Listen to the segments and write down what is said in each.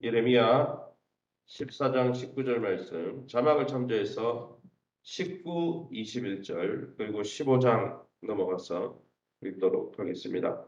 예레미야 14장 19절 말씀, 자막을 참조해서 19, 21절 그리고 15장 넘어가서 읽도록 하겠습니다.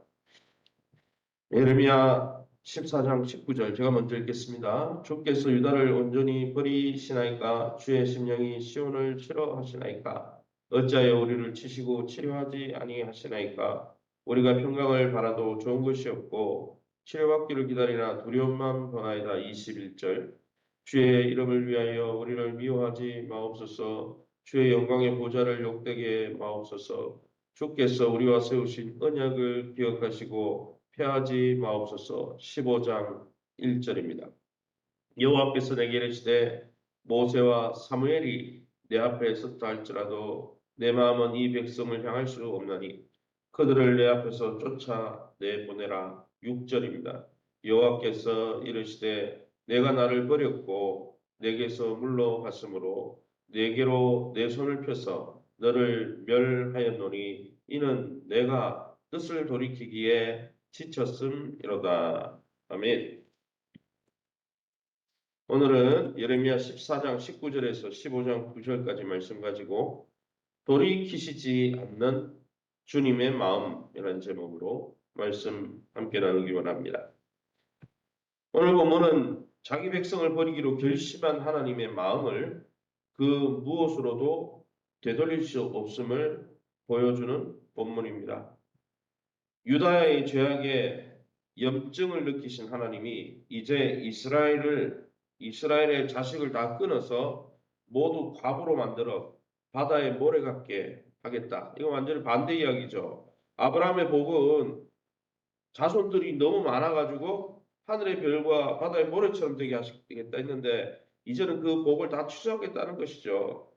예레미야 14장 19절 제가 먼저 읽겠습니다. 주께서 유다를 온전히 버리시나이까? 주의 심령이 시온을 싫어하시나이까? 어찌하여 우리를 치시고 치료하지 아니하시나이까? 우리가 평강을 바라도 좋은 것이 없고 치료받기를 기다리나 두려움만 번하이다. 21절 주의 이름을 위하여 우리를 미워하지 마옵소서. 주의 영광의 보좌를 욕되게 마옵소서. 주께서 우리와 세우신 언약을 기억하시고 패하지 마옵소서. 15장 1절입니다. 여호와께서 내게 이르시되 모세와 사무엘이 내 앞에 섰다 할지라도 내 마음은 이 백성을 향할 수 없나니 그들을 내 앞에서 쫓아내보내라. 6절입니다. 여호와께서 이르시되 내가 나를 버렸고 내게서 물러갔으므로 내게로 내 손을 펴서 너를 멸하였노니 이는 내가 뜻을 돌이키기에 지쳤음이로다. 아멘. 오늘은 예레미야 14장 19절에서 15장 9절까지 말씀 가지고 돌이키시지 않는 주님의 마음이라는 제목으로 말씀 함께 나누기 원합니다. 오늘 본문은 자기 백성을 버리기로 결심한 하나님의 마음을 그 무엇으로도 되돌릴 수 없음을 보여주는 본문입니다. 유다의 죄악에 염증을 느끼신 하나님이 이제 이스라엘의 자식을 다 끊어서 모두 과부로 만들어 바다에 모래 같게 하겠다. 이거 완전히 반대 이야기죠. 아브라함의 복은 자손들이 너무 많아가지고 하늘의 별과 바다의 모래처럼 되게 하시겠다 했는데 이제는 그 복을 다 취소하겠다는 것이죠.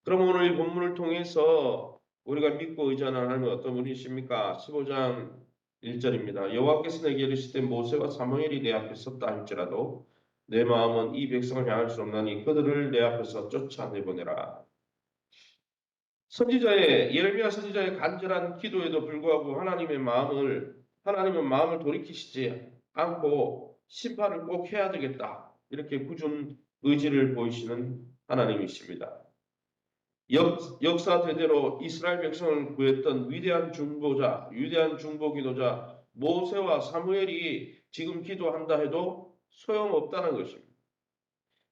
그럼 오늘 이 본문을 통해서 우리가 믿고 의지하는 하나님은 어떤 분이십니까? 15장 1절입니다. 여호와께서 내게 이르시되 모세와 사무엘이 내 앞에 섰다 할지라도 내 마음은 이 백성을 향할 수 없나니 그들을 내 앞에서 쫓아내보내라. 예레미야 선지자의 간절한 기도에도 불구하고 하나님은 마음을 돌이키시지 않고 심판을 꼭 해야 되겠다. 이렇게 굳은 의지를 보이시는 하나님이십니다. 역사 대대로 이스라엘 백성을 구했던 위대한 중보기도자 모세와 사무엘이 지금 기도한다 해도 소용없다는 것입니다.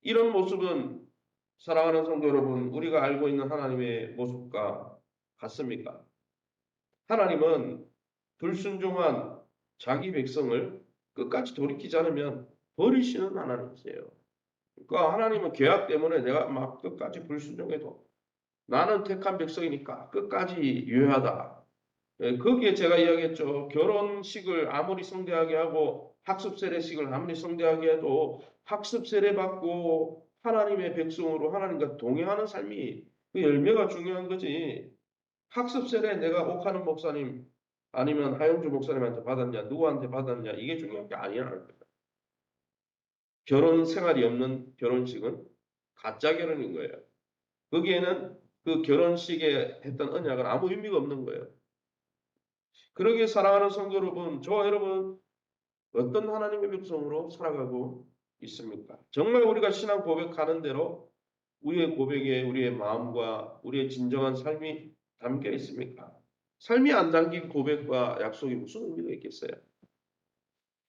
이런 모습은 사랑하는 성도 여러분, 우리가 알고 있는 하나님의 모습과 같습니까? 하나님은 불순종한 자기 백성을 끝까지 돌이키지 않으면 버리시는 하나님이세요. 그러니까 하나님은 계약 때문에 내가 막 끝까지 불순종해도 나는 택한 백성이니까 끝까지 유효하다. 거기에 제가 이야기했죠. 결혼식을 아무리 성대하게 하고 학습 세례식을 아무리 성대하게 해도 학습 세례 받고 하나님의 백성으로 하나님과 동행하는 삶이 그 열매가 중요한 거지. 학습 세례 내가 옥하는 목사님 아니면 하영주 목사님한테 받았냐, 누구한테 받았냐 이게 중요한 게 아니라는 거예요. 결혼 생활이 없는 결혼식은 가짜 결혼인 거예요. 거기에는 그 결혼식에 했던 언약은 아무 의미가 없는 거예요. 그러기에 사랑하는 성도 여러분, 저와 여러분 어떤 하나님의 백성으로 살아가고 있습니까? 정말 우리가 신앙 고백하는 대로 우리의 고백에 우리의 마음과 우리의 진정한 삶이 담겨 있습니까? 삶이 안 담긴 고백과 약속이 무슨 의미가 있겠어요?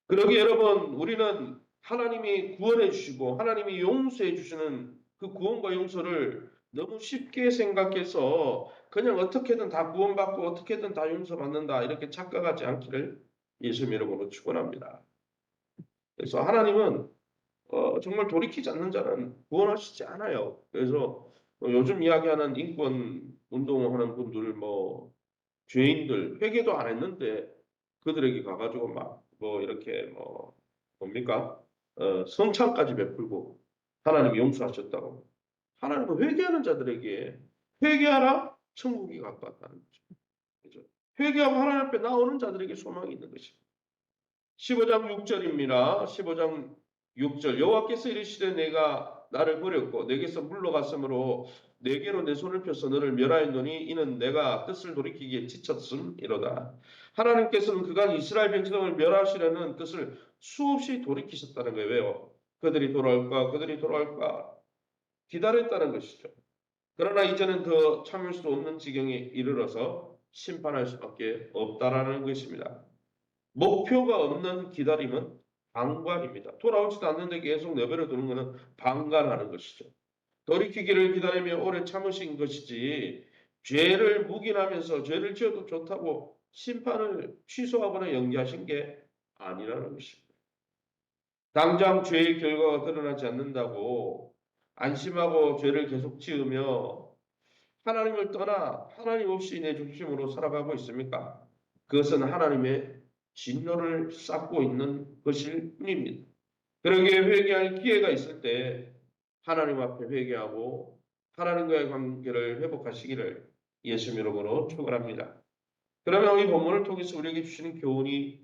그러기에 여러분, 우리는 하나님이 구원해 주시고 하나님이 용서해 주시는 그 구원과 용서를 너무 쉽게 생각해서 그냥 어떻게든 다 구원받고 어떻게든 다 용서받는다 이렇게 착각하지 않기를 예수님 이름으로 축원합니다. 그래서 하나님은 정말 돌이키지 않는 자는 구원하시지 않아요. 그래서 요즘 이야기하는 인권 운동하는 분들 죄인들 회개도 안 했는데 그들에게 가가지고 이렇게 뭡니까? 성찬까지 베풀고 하나님이 용서하셨다고. 하나님은 회개하는 자들에게 회개하라 천국이 가까웠다는 거죠. 그죠? 회개하고 하나님 앞에 나오는 자들에게 소망이 있는 것입니다. 15장 6절입니다. 15장 6절 여호와께서 이르시되 내가 나를 버렸고 내게서 물러갔으므로 내게로 내 손을 펴서 너를 멸하였노니 이는 내가 뜻을 돌이키기에 지쳤음이로다. 하나님께서는 그간 이스라엘 백성을 멸하시려는 뜻을 수없이 돌이키셨다는 거예요. 왜요? 그들이 돌아올까? 그들이 돌아올까? 기다렸다는 것이죠. 그러나 이제는 더 참을 수 없는 지경에 이르러서 심판할 수밖에 없다라는 것입니다. 목표가 없는 기다림은 방관입니다. 돌아오지도 않는데 계속 내버려 두는 것은 방관하는 것이죠. 돌이키기를 기다리며 오래 참으신 것이지 죄를 묵인하면서 죄를 지어도 좋다고 심판을 취소하거나 연기하신 게 아니라는 것입니다. 당장 죄의 결과가 드러나지 않는다고 안심하고 죄를 계속 지으며 하나님을 떠나 하나님 없이 내 중심으로 살아가고 있습니까? 그것은 하나님의 진노를 쌓고 있는 것일 뿐입니다. 그러기에 회개할 기회가 있을 때 하나님 앞에 회개하고 하나님과의 관계를 회복하시기를 예수 이름으로 축원합니다. 그러면 이 본문을 통해서 우리에게 주시는 교훈이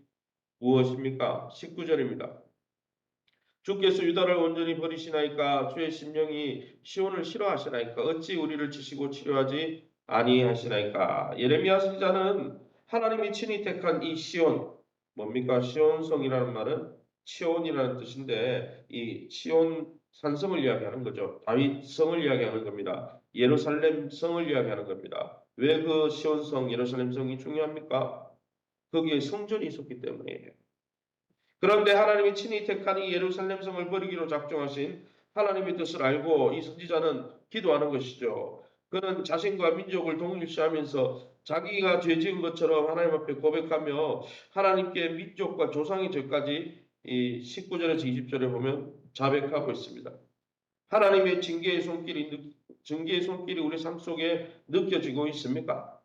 무엇입니까? 19절입니다. 주께서 유다를 온전히 버리시나이까 주의 심령이 시온을 싫어하시나이까 어찌 우리를 치시고 치료하지 아니하시나이까. 예레미야 선지자는 하나님이 친히 택한 이 시온, 뭡니까? 시온성이라는 말은 치온이라는 뜻인데 이 치온 산성을 이야기하는 거죠. 다윗 성을 이야기하는 겁니다. 예루살렘 성을 이야기하는 겁니다. 왜 그 시온성, 예루살렘 성이 중요합니까? 거기에 성전이 있었기 때문이에요. 그런데 하나님이 친히 택한 이 예루살렘 성을 버리기로 작정하신 하나님의 뜻을 알고 이 선지자는 기도하는 것이죠. 그는 자신과 민족을 동일시하면서 자기가 죄 지은 것처럼 하나님 앞에 고백하며 하나님께 민족과 조상의 죄까지 이 19절에서 20절에 보면 자백하고 있습니다. 하나님의 징계의 손길이 우리 삶 속에 느껴지고 있습니까?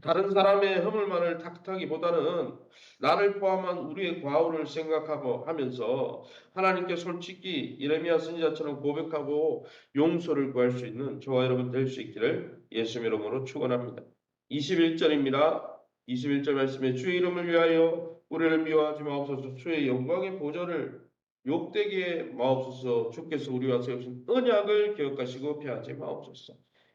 다른 사람의 허물만을 탓하기보다는 나를 포함한 우리의 과오를 생각하고 하면서 하나님께 솔직히 예레미야 선지자처럼 고백하고 용서를 구할 수 있는 저와 여러분 될 수 있기를 예수 이름으로 축원합니다. 21절입니다. 21절 말씀에 주의 이름을 위하여 우리를 미워하지 마옵소서. 주의 영광의 보좌를 욕되게 마옵소서. 주께서 우리와 세우신 언약을 기억하시고 피하지 마옵소서.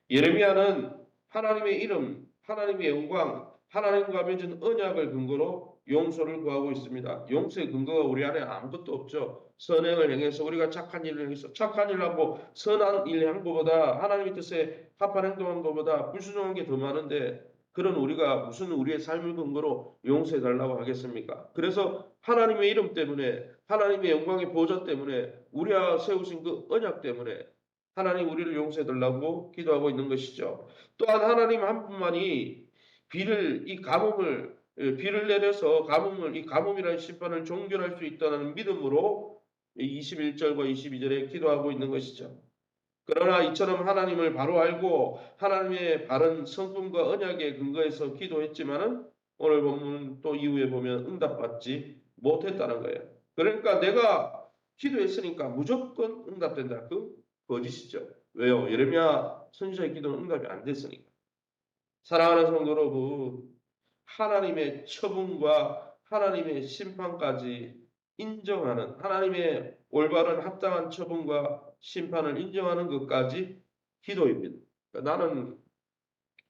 예레미야는 하나님의 이름, 하나님의 영광, 하나님과 맺은 언약을 근거로 용서를 구하고 있습니다. 용서의 근거가 우리 안에 아무것도 없죠. 선행을 행해서 우리가 착한 일을 해서 착한 일을 하고 선한 일을 한 것보다 하나님의 뜻에 합한 행동한 것보다 불순종한 게 더 많은데 그런 우리가 무슨 우리의 삶을 근거로 용서해 달라고 하겠습니까? 그래서 하나님의 이름 때문에 하나님의 영광의 보좌 때문에 우리와 세우신 그 언약 때문에 하나님 우리를 용서해 달라고 기도하고 있는 것이죠. 또한 하나님 한 분만이 비를 내려서 이 가뭄이라는 심판을 종결할 수 있다는 믿음으로 21절과 22절에 기도하고 있는 것이죠. 그러나 이처럼 하나님을 바로 알고 하나님의 바른 성품과 언약에 근거해서 기도했지만은 오늘 본문 또 이후에 보면 응답받지 못했다는 거예요. 그러니까 내가 기도했으니까 무조건 응답된다. 그 거짓이죠. 왜요? 예레미야 선지자의 기도는 응답이 안 됐으니까. 사랑하는 성도 여러분, 하나님의 처분과 하나님의 심판까지 인정하는 하나님의 올바른 합당한 처분과 심판을 인정하는 것까지 기도입니다. 그러니까 나는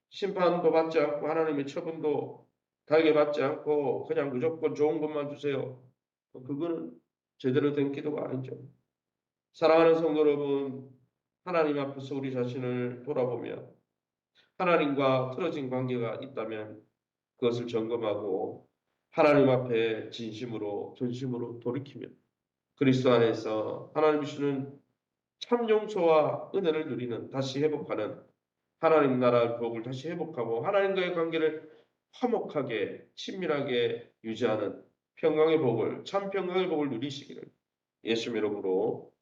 심판도 받지 않고 하나님의 처분도 달게 받지 않고 그냥 무조건 좋은 것만 주세요. 그거는 제대로 된 기도가 아니죠. 사랑하는 성도 여러분, 하나님 앞에서 우리 자신을 돌아보며 하나님과 틀어진 관계가 있다면 그것을 점검하고 하나님 앞에 진심으로 전심으로 돌이키며 그리스도 안에서 하나님이 주는 참 용서와 은혜를 누리는 다시 회복하는 하나님 나라 복을 다시 회복하고 하나님과의 관계를 화목하게 친밀하게 유지하는 평강의 복을 참 평강의 복을 누리시기를 예수 이름으로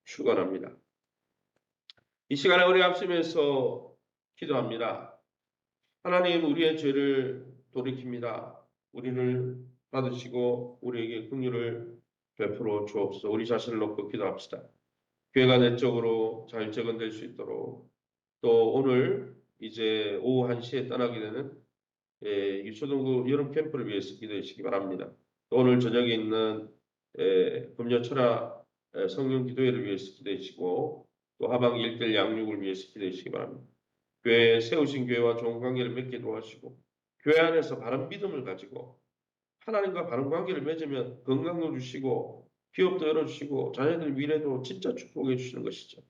축원합니다. 이 시간에 우리 앞서면서 기도합니다. 하나님 우리의 죄를 돌이킵니다. 우리를 받으시고 우리에게 긍휼을 베풀어 주옵소서. 우리 자신을 놓고 기도합시다. 교회가 내적으로 잘 적응될 수 있도록 또 오늘 이제 오후 1시에 떠나게 되는 유초등부 여름 캠프를 위해서 기도해 주시기 바랍니다. 또 오늘 저녁에 있는 금요철야 성령 기도회를 위해서 기도해 주시고 또 하반기 일대일 양육을 위해서 기도해 주시기 바랍니다. 교회에 세우신 교회와 좋은 관계를 맺게 도와주시고 교회 안에서 바른 믿음을 가지고 하나님과 바른 관계를 맺으면 건강도 주시고 기업도 열어주시고 자녀들 미래도 진짜 축복해 주시는 것이죠.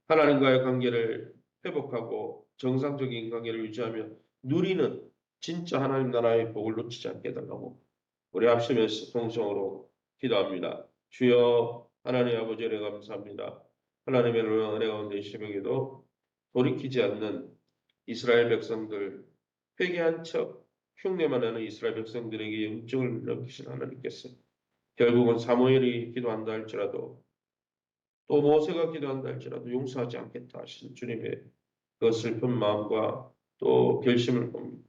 하나님과의 관계를 회복하고 정상적인 관계를 유지하며 누리는 진짜 하나님 나라의 복을 놓치지 않게 해달라고 우리 합심해서 통성으로 기도합니다. 주여 하나님 아버지 은혜 감사합니다. 하나님의 은혜 가운데 이 새벽에도 돌이키지 않는 이스라엘 백성들 회개한 척 흉내만 하는 이스라엘 백성들에게 영적을 넘기신 하나님께서 결국은 사무엘이 기도한다 할지라도 또 모세가 기도한다 할지라도 용서하지 않겠다 하신 주님의 그 슬픈 마음과 또 결심을 봅니다.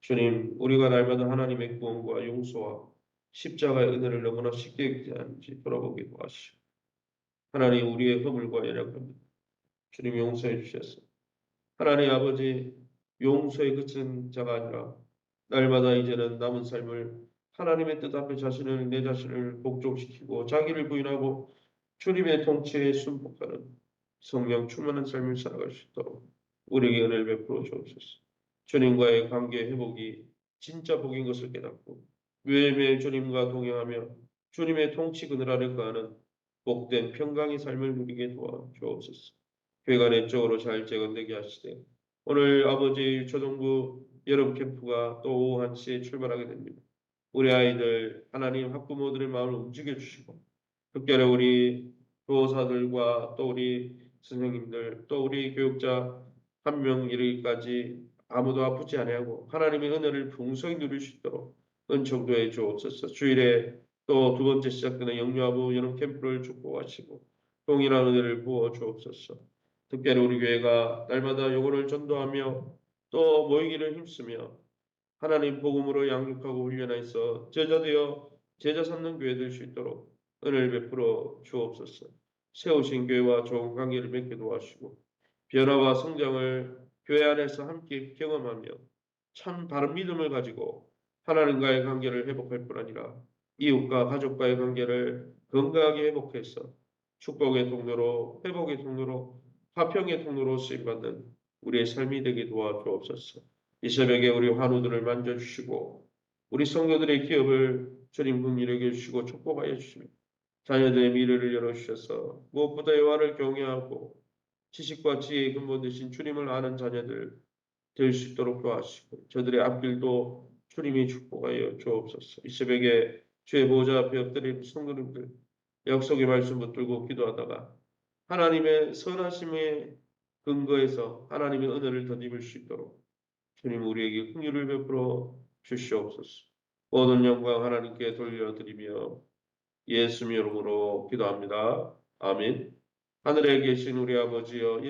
주님, 우리가 날마다 하나님의 구원과 용서와 십자가의 은혜를 너무나 쉽게 여기지 돌아보기도 하시오. 하나님, 우리의 허물과 연약합니다. 주님 용서해 주셔서 하나님 아버지 용서에 그친 자가 아니라 날마다 이제는 남은 삶을 하나님의 뜻 앞에 내 자신을 복종시키고 자기를 부인하고 주님의 통치에 순복하는 성령 충만한 삶을 살아갈 수 있도록 우리에게 은혜를 베풀어 주옵소서. 주님과의 관계 회복이 진짜 복인 것을 깨닫고 매일매일 주님과 동행하며 주님의 통치 그늘 아래 거하는 복된 평강의 삶을 누리게 도와주옵소서. 교회가 내적으로 잘 재건되게 하시되 오늘 아버지 초등부 여름 캠프가 또 오후 1시에 출발하게 됩니다. 우리 아이들 하나님 학부모들의 마음을 움직여 주시고 특별히 우리 교사들과 또 우리 선생님들 또 우리 교육자 한 명 이르기까지 아무도 아프지 아니하고 하나님의 은혜를 풍성히 누릴 수 있도록 은총도해 주옵소서. 주일에 또 두 번째 시작되는 영유아부 여름 캠프를 축복하시고 동일한 은혜를 부어 주옵소서. 특별히 우리 교회가 날마다 영혼을 전도하며 또 모이기를 힘쓰며 하나님 복음으로 양육하고 훈련하여서 제자되어 제자 삼는 교회 될 수 있도록 은혜를 베풀어 주옵소서. 세우신 교회와 좋은 관계를 맺게 도와주시고 변화와 성장을 교회 안에서 함께 경험하며 참 바른 믿음을 가지고 하나님과의 관계를 회복할 뿐 아니라 이웃과 가족과의 관계를 건강하게 회복해서 축복의 통로로 회복의 통로로 화평의 통로로 쓰임받는 우리의 삶이 되게 도와주옵소서. 이 새벽에 우리 환우들을 만져주시고 우리 성도들의 기업을 주님 긍휼히 여겨주시고 축복하여 주시며 자녀들의 미래를 열어주셔서 무엇보다 여호와를 경외하고 지식과 지혜의 근본 되신 주님을 아는 자녀들 될 수 있도록 도와주시고 저들의 앞길도 주님이 축복하여 주옵소서. 이 새벽에 주의 보호자 앞에 엎드린 성도님들 약속의 말씀 붙들고 기도하다가 하나님의 선하심의 근거에서 하나님의 은혜를 덧입을 수 있도록 주님 우리에게 긍휼을 베풀어 주시옵소서. 모든 영광 하나님께 돌려드리며 예수님 이름으로 기도합니다. 아멘. 하늘에 계신 우리 아버지여